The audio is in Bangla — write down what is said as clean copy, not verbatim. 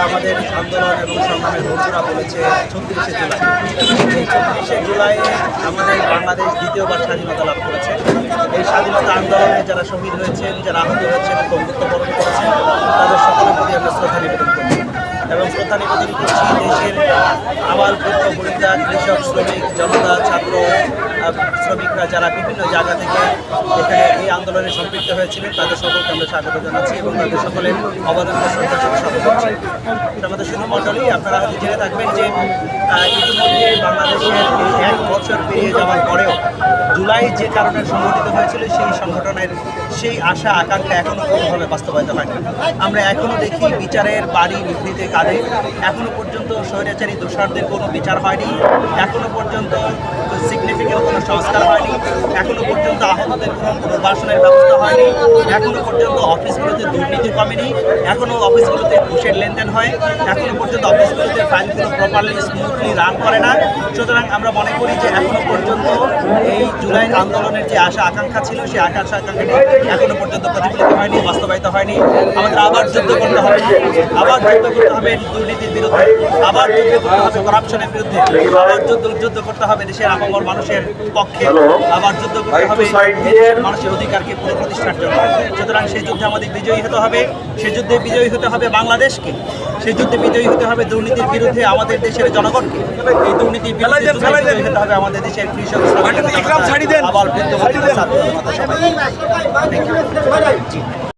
আমাদের আন্দোলন এবং সংগ্রামের বন্ধুরা বলেছে 36শে জুলাই। এই 36শে জুলাই আমাদের বাংলাদেশ দ্বিতীয়বার স্বাধীনতা লাভ করেছে। এই স্বাধীনতা আন্দোলনে যারা শহীদ হয়েছেন, যারা আহত হয়েছেন, বন্ধুত্ব বরণ করেছেন, তাদের সকলের প্রতি আমরা শ্রদ্ধা নিবেদন করছি এবং শ্রদ্ধা নিবেদন করছি দেশের আবাল বৃদ্ধ বনিতা, কৃষক, শ্রমিক, জনতা, ছাত্র, শ্রমিকরা যারা বিভিন্ন জায়গা থেকে এখানে এই আন্দোলনে সম্পৃক্ত হয়েছিলেন, তাদের সকলকে আমরা স্বাগত জানাচ্ছি এবং তাদের সকলের অবদানকে শ্রদ্ধার সাথে স্মরণ করছি। আমাদের শুধু মণ্ডলী, আপনারা হয়তো জেনে থাকবেন যে ইতিমধ্যে বাংলাদেশের এই 1 বছর পেরিয়ে যাওয়ার পরেও জুলাই যে কারণে সংগঠিত হয়েছিল সেই সংগঠনের সেই আশা আকাঙ্ক্ষা এখনও কোনোভাবে বাস্তবায়িত হয়নি। আমরা এখনও দেখি বিচারের বাড়ি নিভৃতে কাঁধে, এখনও পর্যন্ত স্বৈরাচারী দোষরদের কোনো বিচার হয়নি, এখনও পর্যন্ত সিগনিফিক্যান্ট কোনো সংস্কার হয়নি, এখনও পর্যন্ত আহতদের কোনো পুনর্বাসনের ব্যবস্থা হয়নি, এখনও পর্যন্ত অফিসগুলোতে দুর্নীতি কমেনি, এখনও অফিসগুলোতে ঘুষের লেনদেন হয়, এখনও পর্যন্ত অফিসগুলোতে ফাইলগুলো প্রপারলি স্মুথলি রান করে না। সুতরাং আমরা মনে করি যে এখনও পর্যন্ত এই জুলাই আন্দোলনের যে আশা আকাঙ্ক্ষা ছিল, সেই আশা আকাঙ্ক্ষাটি এখনও পর্যন্ত প্রতিফলিত হয়নি, বাস্তবায়িত হয়নি। আমাদের আবার যুদ্ধ করতে হবে, আবার যুদ্ধ করতে হবে দুর্নীতির বিরুদ্ধে, আবার যুদ্ধ করতে হবে করাপশনের বিরুদ্ধে, আবার যুদ্ধ করতে হবে দেশের আপামর মানুষের পক্ষে, আবার যুদ্ধ করতে হবে মানুষের অধিকারকে পুনঃপ্রতিষ্ঠার জন্য। সুতরাং সেই যুদ্ধে আমাদের বিজয়ী হতে হবে, সেই যুদ্ধে বিজয়ী হতে হবে বাংলাদেশকে, সেই যুদ্ধে বিজয়ী হতে হবে দুর্নীতির বিরুদ্ধে আমাদের দেশের জনগণকে, এই দুর্নীতির বিরুদ্ধে বিজয়ী হতে হবে আমাদের দেশের কৃষক, আবার বৃদ্ধ সবাই।